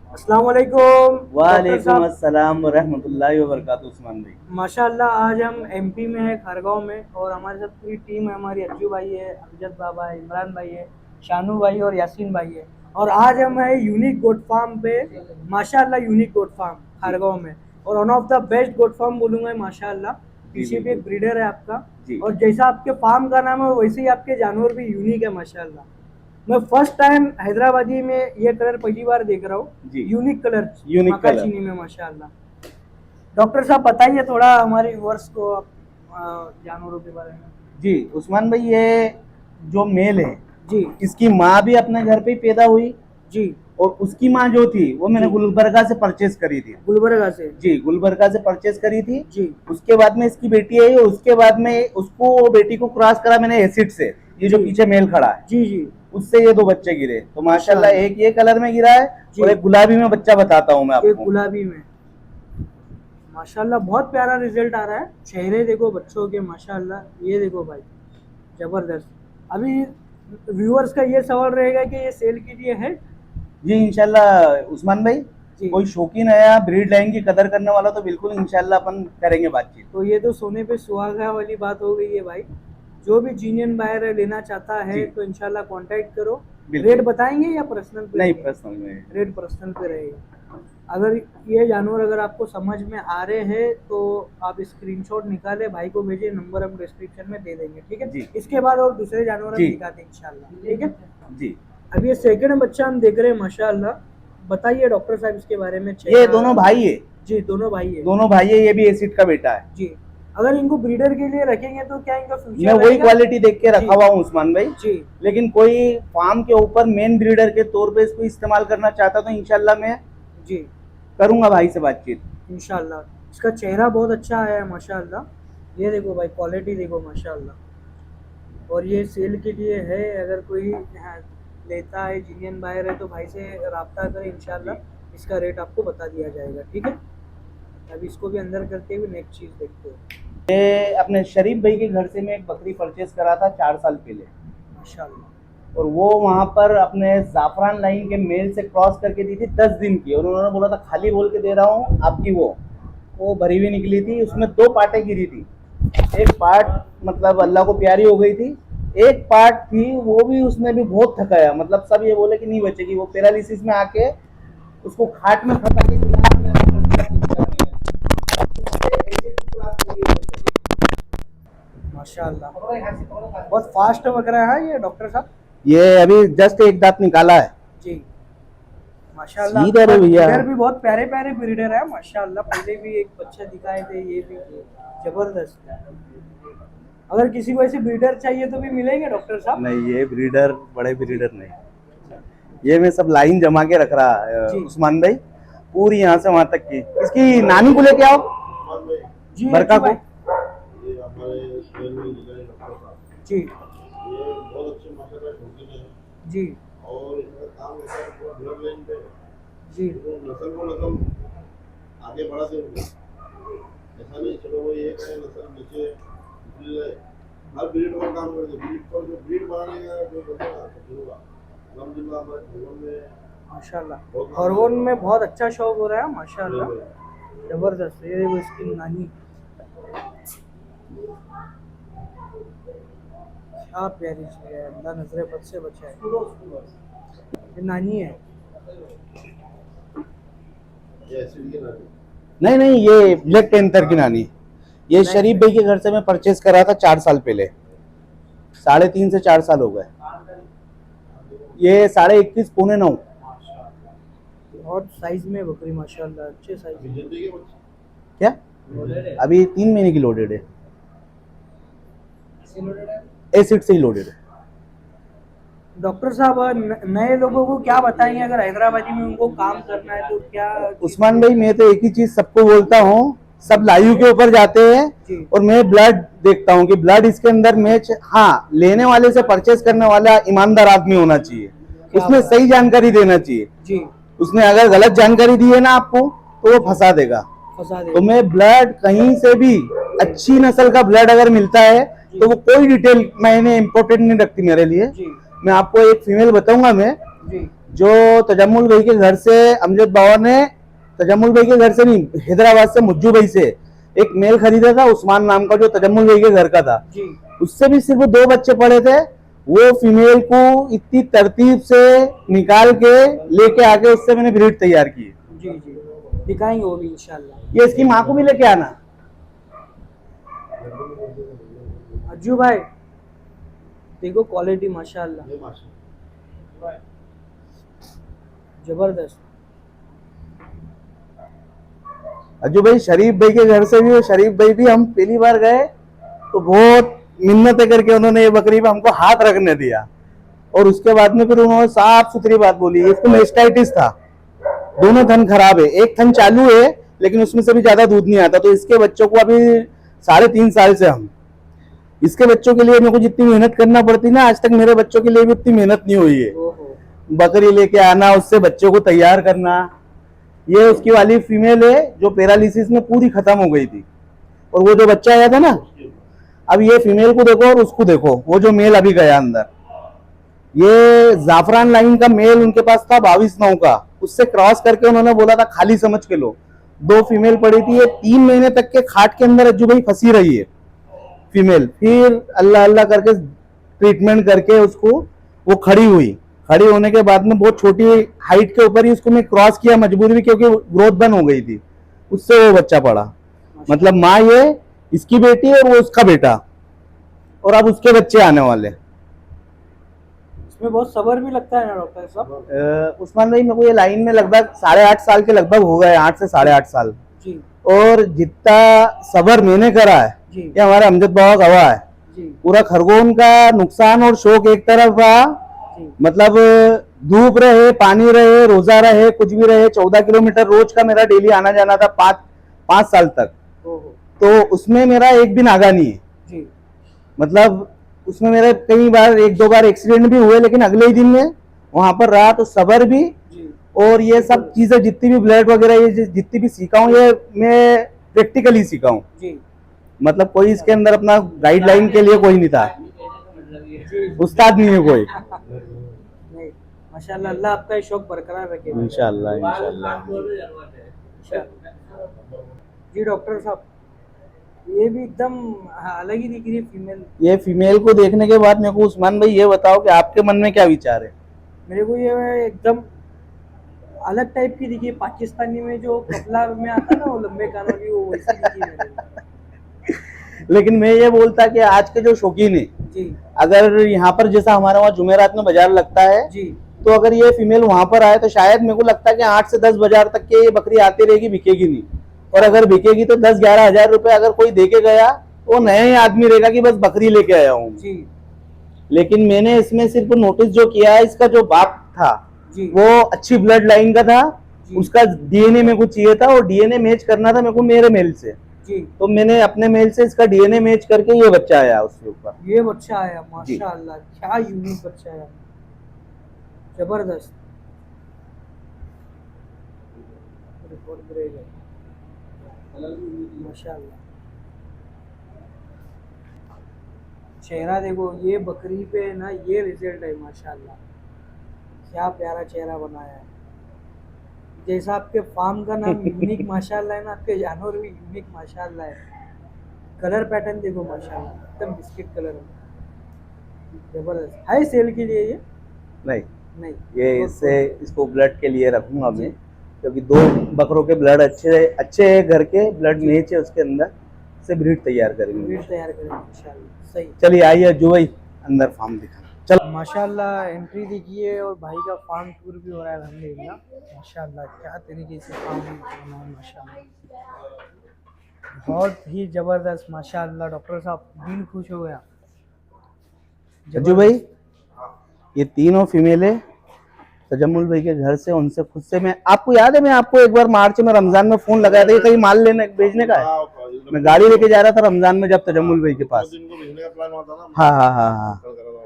अस्सलाम वालेकुम डॉक्टर वालेकुम साहब। अस्सलाम वरहमतुल्लाहि वबरकातुहू उस्मान भाई। माशाल्लाह आज हम एमपी में है, खरगोन में, और हमारे साथ पूरी टीम है। हमारी अज्जू भाई है, अमजद बाबा है, इमरान भाई है, शानू भाई और यासीन भाई है। और आज हम है यूनिक गोट फार्म पे। माशाल्लाह यूनिक गोट फार्म जी खरगोन में, और one of the best goat farm बोलूँगा माशाल्लाह। जी पीछे भी बिल्कुल। एक ब्रीडर है आपका। जी और जैसा आपके फार्म का नाम है वैसे ही आपके जानवर भी यूनिक है माशाल्लाह। मैं फर्स्ट टाइम हैदराबादी में ये कलर पहली बार देख रहा हूँ। जी यूनिक कलर यूनिक कलर। मकाचीनी में माशाल्लाह। डॉक्टर साहब बताइए थोड़ा हमारे व्यूअर्स को आप जानवरों के बारे में। जी उस्मान भाई, ये जो मेल है, जी इसकी माँ भी अपने घर पे ही पैदा हुई। जी और उसकी माँ जो थी वो मैंने जी गुलबर्गा से परचेज करी थी। गुलबर्गा से। जी गुलबर्गा से परचेज करी थी। जी उसके बाद में इसकी बेटी आई, और उसके बाद में उसको बेटी को क्रॉस करा मैंने एसिड से। ये जो जी पीछे मेल खड़ा है, जी जी उससे ये दो बच्चे गिरे। तो माशाल्लाह माशाल्लाह। एक ये कलर में गिरा है, जी और एक गुलाबी में बच्चा बताता हूँ मैं एक आपको। गुलाबी में। माशाल्लाह बहुत प्यारा रिजल्ट आ रहा है। चेहरे देखो बच्चों के माशाल्लाह। ये देखो भाई, जबरदस्त। अभी व्यूअर्स का ये सवाल रहेगा कि ये सेल के लिए है। जी इंशाल्लाह उस्मान भाई, जी। कोई शौकीन है या ब्रीड लाइन की कदर करने वाला तो बिल्कुल इंशाल्लाह अपन करेंगे बातचीत। तो ये तो सोने पे सुहागा वाली बात हो गई है भाई। जो भी जीनियन बायर लेना चाहता है जी तो इंशाल्लाह कांटेक्ट करो। रेट बिल्कुल। बताएंगे या पर्सनल पे नहीं, रहेगा? पर्सनल में। रेट पर्सनल पे रहेगा। अगर ये जानवर अगर आपको समझ में आ रहे हैं तो आप स्क्रीनशॉट निकाले, भाई को भेजिए, नंबर हम डिस्क्रिप्शन में दे देंगे, ठीक है। जी इसके बाद और दूसरे जानवर हम जी दिखाते हैं इंशाल्लाह, ठीक है। जी। अब ये सेकंड बच्चा हम देख रहे हैं माशाल्लाह। बताइए डॉक्टर साहब इसके बारे में। ये चेहरा। दोनों भाई है। जी दोनों भाई है। दोनों भाई है, ये भी एसिड का बेटा है। जी। अगर इनको ब्रीडर के लिए रखेंगे तो क्या इनका मैं फ्यूचर वही रहेगा? क्वालिटी देख के जी रखा हुआ हूँ उस्मान भाई। जी लेकिन कोई फार्म के ऊपर मेन ब्रीडर के तौर पे इसको इस्तेमाल करना चाहता तो इंशाल्लाह मैं जी करूंगा भाई से बातचीत। इंशाल्लाह। इसका चेहरा बहुत अच्छा आया है माशाल्लाह। ये देखो भाई, क्वालिटी देखो माशाल्लाह। और ये सेल के लिए है। अगर कोई लेता है, जीनियन बायर है, तो भाई से रब्ता करें जी। इंशाल्लाह। इसका रेट आपको बता दिया जाएगा, ठीक है। अब इसको भी अंदर करते हुए नेक्स्ट चीज़ देखते हैं। ये अपने शरीफ भाई के घर से मैं एक बकरी परचेज करा था 4 साल पहले। माशाल्लाह। और वो वहां पर अपने जाफरान लाइन के मेल से क्रॉस करके दी थी 10 दिन की, और उन्होंने बोला था खाली बोल के दे रहा हूँ आपकी। वो भरी हुई निकली थी, उसमें 2 पार्टें गिरी थी। एक पार्ट मतलब अल्लाह को प्यारी हो गई थी। एक पार्ट थी वो भी, उसने भी बहुत थकाया, मतलब सब ये बोले कि नहीं बचेगी। वो पैरालिसिस में आके उसको खाट में फंसा के माशाल्लाह बहुत फास्ट बकरा है ये डॉक्टर साहब। ये अभी जस्ट एक दांत निकाला है। जी माशाल्लाह। सीधा रे भैया। ब्रीडर भी बहुत प्यारे प्यारे ब्रीडर है माशाल्लाह। पहले भी एक बच्चा दिखाए थे, ये भी जबरदस्त। अगर किसी को ऐसे ब्रीडर चाहिए तो भी मिलेंगे डॉक्टर साहब? नहीं, ये ब्रीडर बड़े ब्रीडर नहीं, ये मैं सब लाइन जमा के रख रहा है जी उस्मान भाई। पूरी यहाँ से वहां तक की। इसकी नानी को लेके आओ, जी बरका अच्छी को। भाई। जी ये बहुत अच्छे माशाल्लाह शौकीन है। जी और इसका काम ऐसा है पूरा ब्लड लाइन पे जी तो नस्ल को नस्ल आगे बढ़ाते होंगे। ऐसा नहीं चलो वो एक है नस्ल नीचे, इसलिए हर ब्रीड का काम करते हैं। ब्रीड पर जो ब्रीड बनाने का जो बंदा शुरू हुआ अलहमदुलिल्लाह हमारे जीवन में माशाल्लाह। खरगोन में बहुत अच्छा शौक हो रहा है माशाल्लाह। जबरदस्त। ये देखो इसकी नानी, क्या प्यारी सी है। अल्लाह नजरे बद से बचाए। ये नानी है। ये एसिड की नानी। नहीं नहीं, ये ब्लैक पैंथर की नानी। ये ब्लैक शरीफ भाई के घर से मैं परचेज करा था 4 साल पहले। 3.5 से 4 साल हो गए। ये 21.5 पौने 9। बहुत साइज में बकरी माशाल्लाह, अच्छे साइज अभी में। जल्दी के बच्चे क्या? अभी 3 महीने की लोडेड है। एसिड से ही लोडेड है। डॉक्टर साहब नए लोगों को क्या बताएंगे अगर हैदराबादी में उनको काम करना है तो क्या चीज़ उस्मान फॉलो भाई, मैं तो एक ही चीज सबको बोलता हूँ, सब लाइव के ऊपर जाते हैं जी और मैं ब्लड देखता हूँ कि ब्लड इसके अंदर मैच। हाँ, लेने वाले से परचेज करने वाला ईमानदार आदमी होना चाहिए, क्या उसने बात सही जानकारी देना चाहिए। जी उसने अगर गलत जानकारी दी है ना आपको, तो वो फंसा देगा। फंसा तो देगा। मैं ब्लड कहीं से भी अच्छी नस्ल का ब्लड अगर मिलता है तो वो कोई डिटेल मैंने इम्पोर्टेंट नहीं रखती मेरे लिए। जी मैं आपको एक फीमेल बताऊंगा मैं, जी जो तजम्मुल भाई के घर से अमजद बाबा ने, तजम्मुल भाई के घर से नहीं, हैदराबाद से मुज्जू भाई से एक मेल खरीदा था उस्मान नाम का, जो तजम्मुल भाई के घर का था। जी उससे भी सिर्फ 2 बच्चे पड़े थे। वो फीमेल को इतनी तरतीब से निकाल के लेके आके उससे मैंने ब्रीड तैयार की। जी जी दिखाएंगे वो भी इंशाल्लाह। ये इसकी माँ को भी लेके आना। अज्जू भाई देखो क्वालिटी माशाल्लाह ये माशा जबरदस्त। अज्जू भाई शरीफ भाई के घर से भी, और शरीफ भाई भी हम पहली बार गए तो बहुत मिन्नतें करके उन्होंने ये बकरी पे हमको हाथ रखने दिया, और उसके बाद में फिर उन्होंने साफ सुथरी बात बोली। इसको मेस्टाइटिस था, दोनों थन खराब है, एक थन चालू है लेकिन उसमें से भी ज्यादा दूध नहीं आता। तो इसके बच्चों को अभी 3.5 साल से हम, इसके बच्चों के लिए मेरे को जितनी मेहनत करना पड़ती ना, आज तक मेरे बच्चों के लिए भी उतनी मेहनत नहीं हुई है। ओहो बकरी लेके आना, उससे बच्चों को तैयार करना। ये उसकी वाली फीमेल है जो पैरालिसिस में पूरी खत्म हो गई थी, और वो जो बच्चा आया था ना, अब ये फीमेल को देखो और उसको देखो, वो जो मेल अभी गया अंदर, ये जाफरान लाइन का मेल उनके पास था 22/9 का, उससे क्रॉस करके उन्होंने बोला था खाली समझ के लो। 2 फीमेल पड़ी थी, ये 3 महीने तक के खाट के अंदर अज्जू भाई फंसी रही है फीमेल। फिर अल्लाह अल्लाह करके ट्रीटमेंट करके उसको वो खड़ी हुई। खड़ी होने के बाद में बहुत छोटी हाइट के ऊपर ही उसको मैं क्रॉस किया मजबूरी भी, क्योंकि ग्रोथ बंद हो गई थी, उससे वो बच्चा पड़ा। मतलब माँ ये इसकी बेटी और वो उसका बेटा, और अब उसके बच्चे आने वाले। इसमें बहुत सब्र भी लगता है ना डॉक्टर साहब। उस्मान भाई मेरे को ये लाइन में लगभग 8.5 साल के लगभग हो गए, 8 से 8.5 साल। जी और जितना सबर मैंने करा है जी ये हमारे अमजद बाबा गवाह है। जी पूरा खरगोन का नुकसान और शौक एक तरफ रहा, जी मतलब धूप रहे, पानी रहे, रोजा रहे, कुछ भी रहे, 14 किलोमीटर रोज का मेरा डेली आना जाना था 5 साल तक। ओहो तो उसमें मेरा एक भी नागा नहीं है। जी मतलब उसमें मेरे कई बार 1-2 बार एक्सीडेंट भी हुए, लेकिन अगले ही दिन में वहां पर रहा। तो सबर भी, जी और ये सब चीजें जितनी भी ब्लड वगैरह ये जितनी भी सीखा हूँ, ये मैं प्रैक्टिकली सीखा हूँ। जी मतलब कोई इसके अंदर अपना गाइडलाइन के लिए कोई नहीं था, जी उस्ताद नहीं है कोई। नहीं माशाल्लाह, अल्लाह आपका ये शौक बरकरार रखे इंशाल्लाह इंशाल्लाह। इंशाल्लाह। जी डॉक्टर साहब ये भी एकदम अलग ही दिख रही है फीमेल। ये फीमेल को देखने के बाद मेरे को उस्मान भाई ये बताओ कि आपके मन में क्या विचार है? मेरे को ये एकदम अलग टाइप की दिखी है। पाकिस्तानी में जो कपला में आता है ना वो लंबे कानों की, वो वैसी दिखी मेरे को। लेकिन मैं ये बोलता कि आज के जो शौकीन है, जी अगर यहाँ पर जैसा हमारे वहाँ जुमेरात में बाजार लगता है, जी तो अगर ये फीमेल वहां पर आए तो शायद मेरे को लगता है कि 8 से 10 बाजार तक के ये बकरी आती रहेगी, बिकेगी नहीं। और अगर बिकेगी तो 10-11 हजार रुपए अगर कोई देके गया तो वो नया ही आदमी रहेगा कि बस बकरी लेके आया हूँ। जी लेकिन मैंने इसमें सिर्फ नोटिस जो किया है, इसका जो बाप था जी वो अच्छी ब्लड लाइन का था, जी। उसका डीएनए मेरे को चाहिए था, और डीएनए मैच करना था मेरे को मेरे मेल से। जी तो मैंने अपने मेल से इसका डीएनए मैच करके ये बच्चा आया उसके ऊपर। ये बच्चा आया माशाल्लाह, क्या यूनिक बच्चा आया, जबरदस्त। माशाल्लाह चेहरा देखो, ये बकरी पे ना ये रिजल्ट है माशाल्लाह, क्या प्यारा चेहरा बनाया है। जैसा आपके फार्म का नाम यूनिक माशाल्लाह है ना, आपके जानवर भी यूनिक माशाल्लाह है। कलर पैटर्न देखो माशाल्लाह, एकदम बिस्किट कलर है, जबरदस्त है। सेल के लिए ये नहीं, नहीं, ये तो- इससे इसको ब्लड के लिए रखूंगा जी। मैं, क्योंकि 2 बकरों के ब्लड अच्छे अच्छे है, घर के ब्लड जी। मैच है उसके अंदर, से ब्रीड तैयार करेंगे। ब्रीड तैयार करेंगे इंशाल्लाह। सही चलिए आइए जो भाई अंदर फार्म दिखा। चलो माशाल्लाह, एंट्री देखिए और भाई का फार्म टूर भी हो रहा है अल्हम्दुलिल्लाह। माशाल्लाह क्या तरीके से फार्म बना है माशाल्लाह, बहुत ही ज़बरदस्त माशाल्लाह। डॉक्टर साहब दिल खुश हो गया। अज्जू भाई ये तीनों फीमेल है तजम्मुल भाई के घर से, उनसे खुद से मैं, आपको याद है मैं आपको एक बार मार्च में रमजान में फोन लगाया था कि कहीं माल लेने भेजने का है, मैं गाड़ी लेके जा रहा था रमजान में जब तजम्मुल भाई के पास। दिन को भेजने का प्लान हुआ था ना, हाँ हाँ हाँ हाँ। कल करा था।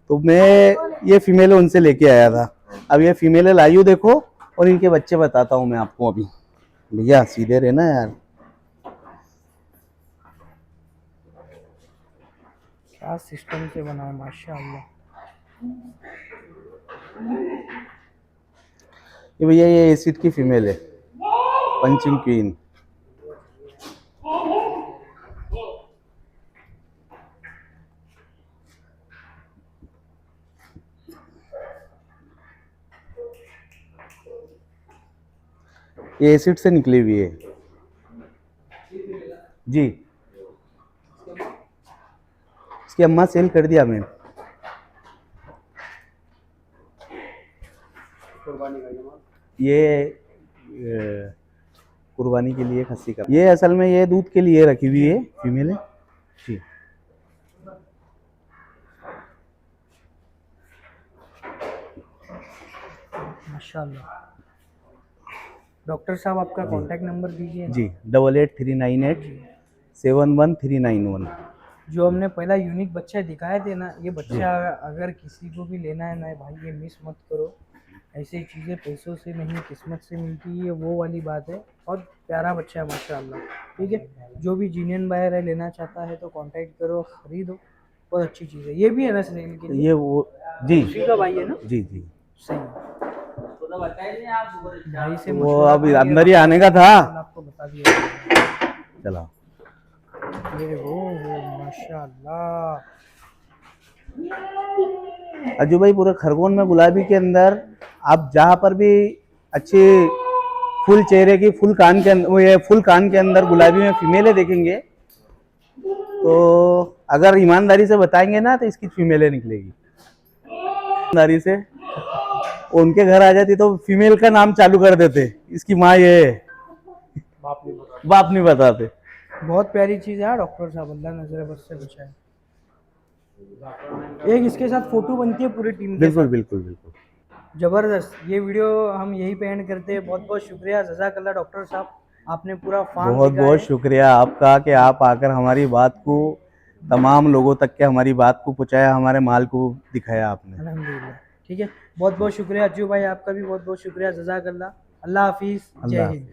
तो मैं ये फीमेल उनसे लेके आया था। अब ये फीमेल लाइयो देखो, और इनके बच्चे बताता हूँ मैं आपको अभी। भैया सीधे रहना यार। क्या सिस्टम से बना है माशाल्लाह। ये भैया ये एसिड की फीमेल है, पंचिंग क्वीन। ये एसिड से निकली हुई है जी। इसकी अम्मा सेल कर दिया मैम। ये कुर्बानी के लिए खस्सी का, ये असल में ये दूध के लिए रखी हुई है, फीमेल है जी। माशाल्लाह। डॉक्टर साहब आपका कांटेक्ट नंबर दीजिए ना। जी 8839871391। जो हमने पहला यूनिक बच्चा दिखाए थे ना, ये बच्चा अगर किसी को भी लेना है ना भाई, ये मिस मत करो। ऐसी चीज़ें पैसों से नहीं किस्मत से मिलती है, वो वाली बात है। और प्यारा बच्चा है माशाल्लाह। ठीक है, जो भी जीनियन बायर है लेना चाहता है तो कांटेक्ट करो, खरीदो, बहुत अच्छी चीज़ है। ये भी है ना सेल के लिए? ये वो जी उसी का भाई है ना? जी जी। सही है। भाई से वो मशवरा अभी करिए, अंदर ही आने का था। आपको बता दिया। चला ये वो माशाल्लाह। अजू भाई, पूरे खरगोन में गुलाबी के अंदर आप जहाँ पर भी अच्छी फुल चेहरे की, फुल कान के अंदर, ये फुल कान के अंदर गुलाबी में फीमेलें देखेंगे तो अगर ईमानदारी से बताएंगे ना तो इसकी फीमेलें निकलेगी। ईमानदारी से उनके घर आ जाती तो फीमेल का नाम चालू कर देते, इसकी माँ ये है, बाप नहीं बताते। बहुत प्यारी चीज़ है डॉक्टर साहब, अल्लाह नजर बद से बचाए। एक इसके साथ फोटो बनती है पूरी टीम के बिल्कुल साथ। बिल्कुल बिल्कुल। जबरदस्त। ये वीडियो हम यहीं पे एंड करते हैं। बहुत बहुत शुक्रिया, जज़ाकल्लाह डॉक्टर साहब, आपने पूरा फार्म बहुत बहुत शुक्रिया आपका कि आप आकर हमारी बात को, तमाम लोगों तक के हमारी बात को पहुंचाया, हमारे माल को दिखाया आपने। अल्हम्दुलिल्लाह। ठीक है, बहुत बहुत शुक्रिया अज्जू भाई, आपका भी बहुत बहुत शुक्रिया, जज़ाकल्लाह। अल्लाह हाफिज़, जय अल्लाह हिंद।